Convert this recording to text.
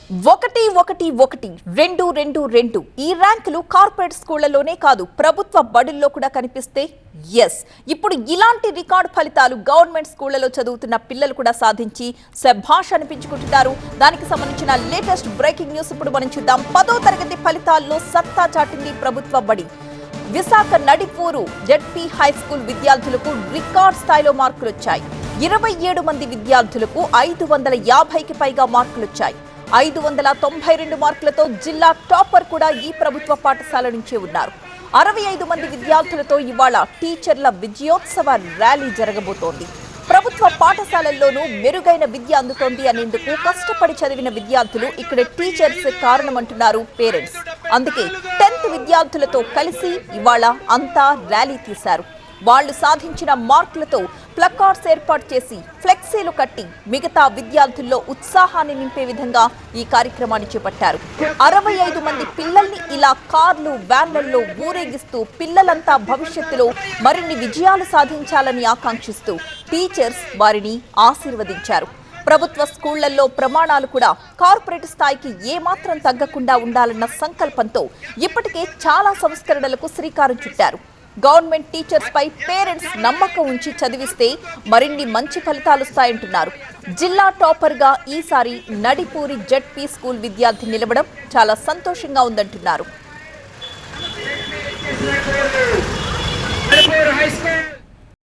ఒకటి ఒకటి ఒకటి రెండు రెండు రెండు ఈ ర్యాంకులు కార్పొరేట్ స్కూళ్లలోనే కాదు ప్రభుత్వ బడుల్లో కూడా కనిపిస్తే ఎస్ ఇప్పుడు ఇలాంటి రికార్డ్ ఫలితాలు గవర్నమెంట్ స్కూళ్లలో చదువుతున్న పిల్లలు కూడా సాధించి శభాష్ అనిపించుకుంటున్నారు. దానికి సంబంధించిన లేటెస్ట్ బ్రేకింగ్ న్యూస్ ఇప్పుడు మనం చూద్దాం. 10వ తరగతి ఫలితాల్లో సత్తా చాటింది ప్రభుత్వ బడి. విశాఖ నడిపూరు జెడ్పీ హై స్కూల్ విద్యార్థులకు రికార్డ్ స్థాయిలో మార్కులు వచ్చాయి. 27 మంది విద్యార్థులకు 550కి పైగా మార్కులు వచ్చాయి. 592 మార్కులతో జిల్లా టాపర్ కూడా ఈ ప్రభుత్వ పాఠశాల నుంచే ఉన్నారు. 65 మంది విద్యార్థులతో ఇవాళ టీచర్ల విజయోత్సవ ర్యాలీ జరగబోతోంది. ప్రభుత్వ పాఠశాలల్లోనూ మెరుగైన విద్య అందుతోంది అనేందుకు కష్టపడి చదివిన విద్యార్థులు ఇక్కడ టీచర్స్ కారణమంటున్నారు పేరెంట్స్. అందుకే 10th విద్యార్థులతో కలిసి ఇవాళ అంతా ర్యాలీ తీశారు. వాళ్లు సాధించిన మార్కులతో ప్లకార్డ్స్ ఏర్పాటు చేసి ఫ్లెక్సీలు కట్టి మిగతా విద్యార్థుల్లో ఉత్సాహాన్ని నింపే విధంగా ఈ కార్యక్రమాన్ని చేపట్టారు. 65 మంది పిల్లల్ని ఇలా కార్లు వ్యాన్లలో ఊరేగిస్తూ పిల్లలంతా భవిష్యత్తులో మరిన్ని విజయాలు సాధించాలని ఆకాంక్షిస్తూ టీచర్స్ వారిని ఆశీర్వదించారు. ప్రభుత్వ స్కూళ్లలో ప్రమాణాలు కూడా కార్పొరేట్ స్థాయికి ఏమాత్రం తగ్గకుండా ఉండాలన్న సంకల్పంతో ఇప్పటికే చాలా సంస్కరణలకు శ్రీకారం చుట్టారు. గవర్నమెంట్ టీచర్స్ పై పేరెంట్స్ నమ్మకం ఉంచి చదివిస్తే మరిన్ని మంచి ఫలితాలొస్తాయంటున్నారు. జిల్లా టాపర్ గా ఈసారి నడిపూరి జెడ్పీ స్కూల్ విద్యార్థి నిలవడం చాలా సంతోషంగా ఉందంటున్నారు.